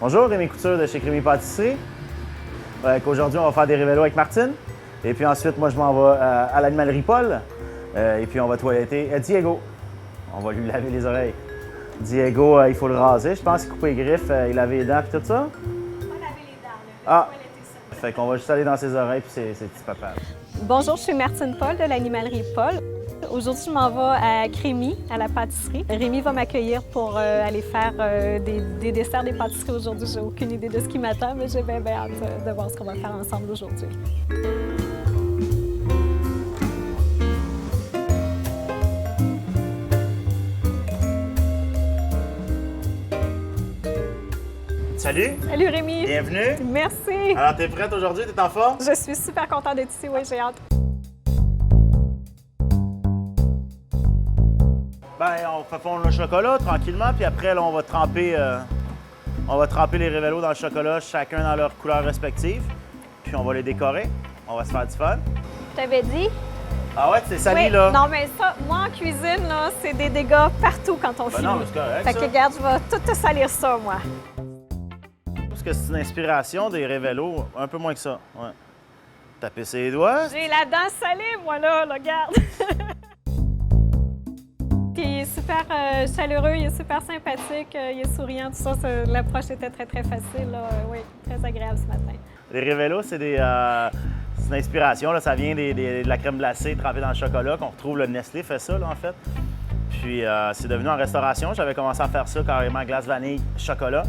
Bonjour, Rémi Couture de chez Crémy Pâtisserie. Aujourd'hui, on va faire des révélos avec Martine. Et puis ensuite, moi, je m'en vais à l'animalerie Paul. Et puis, on va toiletter Diego. On va lui laver les oreilles. Diego, il faut le raser. Je pense qu'il couper les griffes, il laver les dents et tout ça. Pas laver les dents, là. Ah! Toiletter ça. Fait qu'on va juste aller dans ses oreilles puis c'est petit papa. Bonjour, je suis Martine Paul de l'animalerie Paul. Aujourd'hui, je m'en vais à Crémy, à la pâtisserie. Rémi va m'accueillir pour aller faire des desserts des pâtisseries aujourd'hui. J'ai aucune idée de ce qui m'attend, mais j'ai bien hâte de voir ce qu'on va faire ensemble aujourd'hui. Salut! Salut Rémi! Bienvenue! Merci! Alors, t'es prête aujourd'hui? T'es en forme? Je suis super contente d'être ici, oui, j'ai hâte. Ben, on fait fondre le chocolat tranquillement, puis après, là, on va tremper les révélos dans le chocolat, chacun dans leur couleur respective. Puis on va les décorer. On va se faire du fun. Je t'avais dit? Ah ouais, c'est sali, Oui, là? non, mais ça, moi, en cuisine, là, c'est des dégâts partout quand on finit. non, mais c'est correct, Fait que, ça. regarde, je vais tout te salir ça, moi. Parce que c'est une inspiration des révélos, un peu moins que ça. Ouais. Taper ses doigts. J'ai la dent salée, moi, là, regarde. Puis il est super chaleureux, il est super sympathique, il est souriant, tout ça. L'approche était très, très facile, là. Oui, très agréable ce matin. Les révélos, c'est une inspiration. Là. Ça vient de la crème glacée trempée dans le chocolat qu'on retrouve. Le Nestlé fait ça, là, en fait. Puis c'est devenu en restauration. J'avais commencé à faire ça carrément glace vanille, chocolat.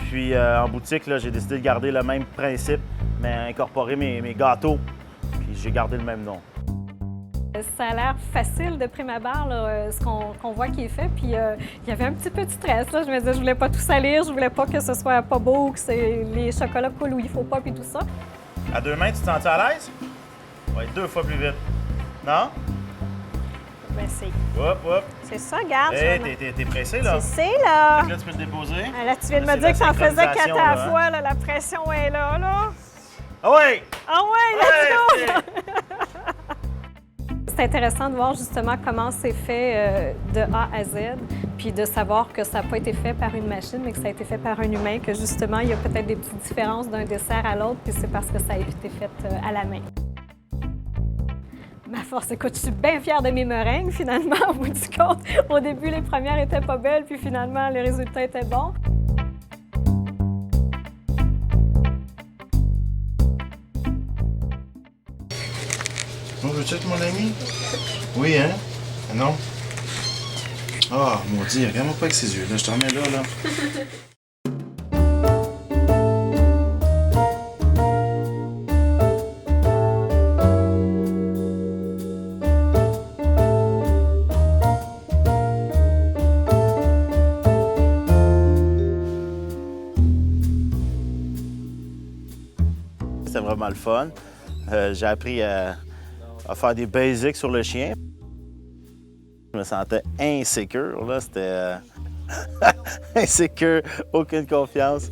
Puis en boutique, là, j'ai décidé de garder le même principe, mais incorporer mes gâteaux. Puis j'ai gardé le même nom. Ça a l'air facile de prime abord, là, ce qu'on voit qui est fait. Puis il y avait un petit peu de stress. Là. Je me disais, je voulais pas tout salir, je voulais pas que ce soit pas beau, que les chocolats coulent où il faut pas, puis tout ça. À deux mains, tu te sens à l'aise? Oui, 2 fois plus vite. Non? Ben c'est Hop, hop. ça, regarde. Hey, t'es pressé, là? C'est là. Fait que là, tu peux le déposer. Ah, là, tu viens de Là, me c'est dire que t'en faisais 4 à synchronisation, la là, hein? fois, là. La pression est là, là. Ah ouais! Ah ouais, let's go! Ouais, C'est intéressant de voir justement comment c'est fait de A à Z, puis de savoir que ça n'a pas été fait par une machine, mais que ça a été fait par un humain, que justement, il y a peut-être des petites différences d'un dessert à l'autre, puis c'est parce que ça a été fait à la main. Ma force, écoute, je suis bien fière de mes meringues, finalement, au bout du compte. Au début, les premières étaient pas belles, puis finalement, les résultats étaient bons. Bon, veux-tu être mon ami? Oui, hein? Ah non? Ah, maudit, regarde-moi pas avec ses yeux, là. Je t'en mets là, là. C'était vraiment le fun. J'ai appris à faire des basics sur le chien. Je me sentais insécure, là. C'était insécure, aucune confiance.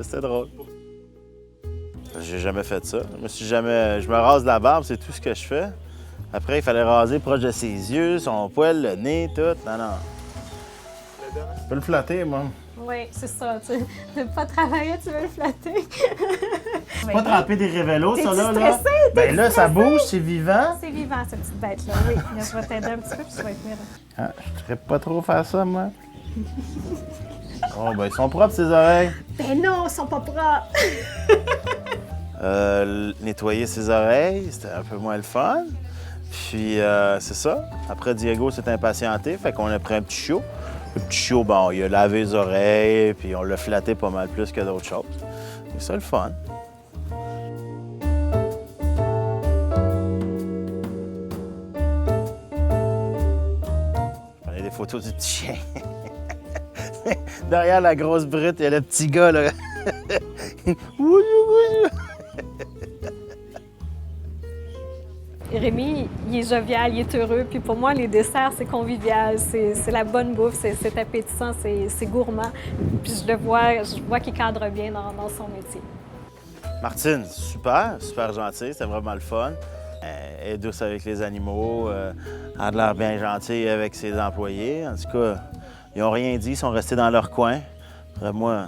C'était drôle. J'ai jamais fait ça. Je me rase la barbe, c'est tout ce que je fais. Après, il fallait raser proche de ses yeux, son poil, le nez, tout. Non, non. Je peux le flatter, moi. Oui, c'est ça. Tu veux pas travailler, tu veux le flatter. C'est pas tremper des révélos, ça, là. T'es-tu stressé? Ben là, ça bouge, c'est vivant. C'est vivant, cette petite bête-là. Oui, je vais t'aider un petit peu, puis tu vas venir. Ah, je ne pas trop faire ça, moi. Oh, ben, ils sont propres, ces oreilles. Ben non, ils sont pas propres. Nettoyer ses oreilles, c'était un peu moins le fun. Puis, c'est ça. Après, Diego s'est impatienté, fait qu'on a pris un petit chiot. Le petit chiot, bon, il a lavé les oreilles, puis on l'a flatté pas mal plus que d'autres choses. C'est ça le fun. Je prenais des photos du petit chien. Derrière la grosse brute, il y a le petit gars, là. Rémi, il est jovial, il est heureux. Puis pour moi, les desserts, c'est convivial, c'est la bonne bouffe, c'est appétissant, c'est gourmand. Puis je vois qu'il cadre bien dans son métier. Martine, super gentille, c'était vraiment le fun. Elle est douce avec les animaux, elle a l'air bien gentille avec ses employés. En tout cas, ils n'ont rien dit, ils sont restés dans leur coin. Après moi,